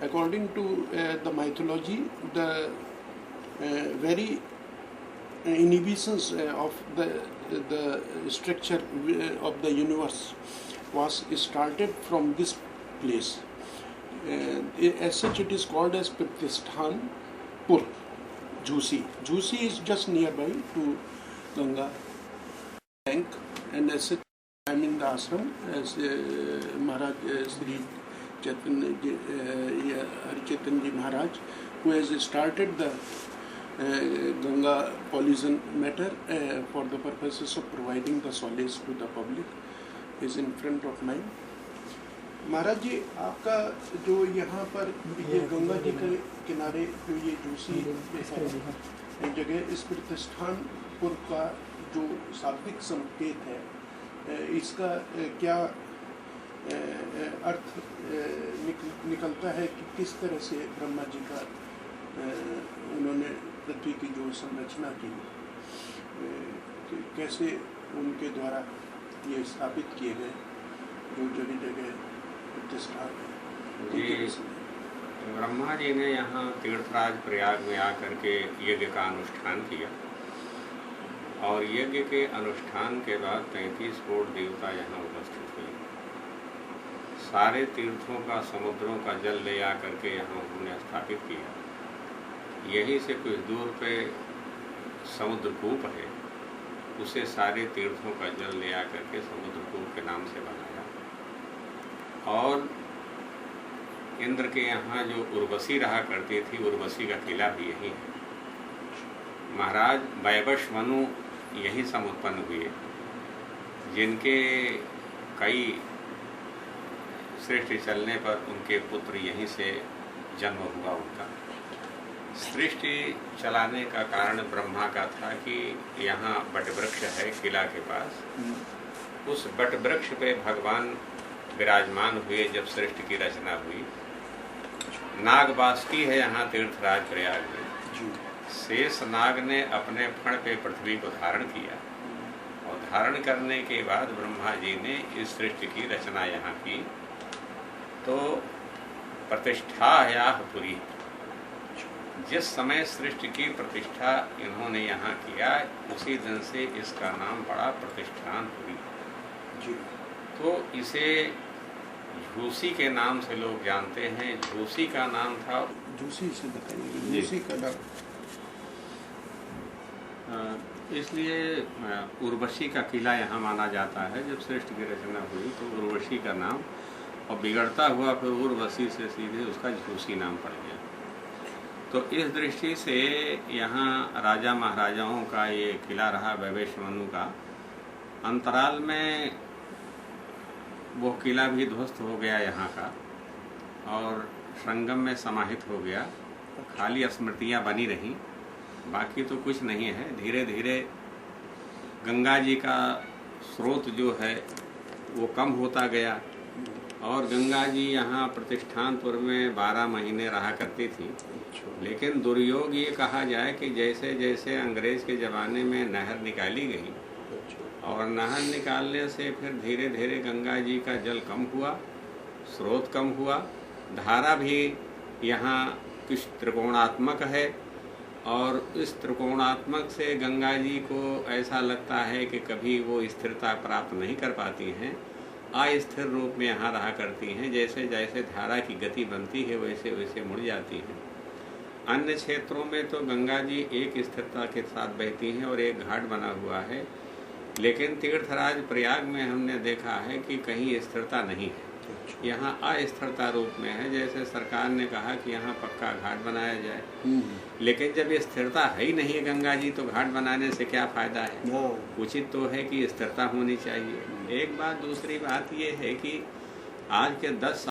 according to the mythology, the very inhibitions of the structure of the universe was started from this place. As such, it is called as Pratishthan Pur, Jhusi. Jhusi is just nearby to Ganga bank, and as such, I am in the ashram as Maharaj Sri Harichethan Ji Maharaj, who has started the Ganga pollution matter for the purposes of providing the solace to the public, is in front of mine. महाराज जी, आपका जो यहाँ पर ये गंगा जी के किनारे जो ये juicy एक जगह, इस प्रतिष्ठानपुर का जो शाब्दिक संकेत है, इसका क्या अर्थ निकलता है कि किस तरह से ब्रह्मा जी का उन्होंने पृथ्वी की जो संरचना की, कैसे उनके द्वारा ये स्थापित किए गए जो जगह जगह प्रतिष्ठान। ब्रह्मा जी ने यहाँ तीर्थराज प्रयाग में आकर के यज्ञ का अनुष्ठान किया, और यज्ञ के अनुष्ठान के बाद 33 करोड़ देवता यहाँ उपस्थित हुए। सारे तीर्थों का, समुद्रों का जल ले आकर के यहाँ उन्होंने स्थापित किया। यहीं से कुछ दूर पे समुद्र कूप है, उसे सारे तीर्थों का जल ले आकर के समुद्र कूप के नाम से बनाया। और इंद्र के यहाँ जो उर्वशी रहा करती थी, उर्वशी का किला भी यही है। महाराज वैवस्वनु यही सब उत्पन्न हुए, जिनके कई सृष्टि चलने पर उनके पुत्र यहीं से जन्म हुआ उनका। सृष्टि चलाने का कारण ब्रह्मा का था कि यहाँ बटवृक्ष है किला के पास, उस बटवृक्ष पे भगवान विराजमान हुए जब सृष्टि की रचना हुई। नागवासुकी है यहाँ तीर्थराज प्रयाग में। शेष नाग ने अपने फण पे पृथ्वी को धारण किया, और धारण करने के बाद ब्रह्मा जी ने इस सृष्टि की रचना यहाँ की। तो प्रतिष्ठा या पुरी, जिस समय सृष्टि की प्रतिष्ठा इन्होंने यहाँ किया, उसी दिन से इसका नाम पड़ा प्रतिष्ठानपुरी। तो इसे झूसी के नाम से लोग जानते हैं। झूसी का नाम था, झूसी से बताइए, झूसी का नाम इसलिए उर्वशी का किला यहाँ माना जाता है। जब सृष्टि की रचना हुई तो उर्वशी का नाम, और बिगड़ता हुआ फिर उर्वशी से सीधे उसका झूसी नाम पड़ गया। तो इस दृष्टि से यहाँ राजा महाराजाओं का ये किला रहा वैवस्वनु का। अंतराल में वो किला भी ध्वस्त हो गया यहाँ का, और संगम में समाहित हो गया। खाली स्मृतियाँ बनी रहीं, बाकी तो कुछ नहीं है। धीरे धीरे गंगा जी का स्रोत जो है वो कम होता गया, और गंगा जी यहाँ प्रतिष्ठानपुर में 12 महीने रहा करती थी। लेकिन दुर्योग ये कहा जाए कि जैसे जैसे अंग्रेज के ज़माने में नहर निकाली गई, और नहर निकालने से फिर धीरे धीरे गंगा जी का जल कम हुआ, स्रोत कम हुआ। धारा भी यहाँ कुछ त्रिकोणात्मक है, और इस त्रिकोणात्मक से गंगा जी को ऐसा लगता है कि कभी वो स्थिरता प्राप्त नहीं कर पाती हैं, अस्थिर रूप में यहाँ रहा करती हैं। जैसे जैसे धारा की गति बनती है वैसे वैसे मुड़ जाती हैं। अन्य क्षेत्रों में तो गंगा जी एक स्थिरता के साथ बहती हैं और एक घाट बना हुआ है, लेकिन तीर्थराज प्रयाग में हमने देखा है कि कहीं स्थिरता नहीं है, यहाँ अस्थिरता रूप में है। जैसे सरकार ने कहा कि यहाँ पक्का घाट बनाया जाए, लेकिन जब ये स्थिरता है ही नहीं है गंगा जी, तो घाट बनाने से क्या फायदा है। उचित तो है कि स्थिरता होनी चाहिए। एक बात, दूसरी बात ये है कि आज के 10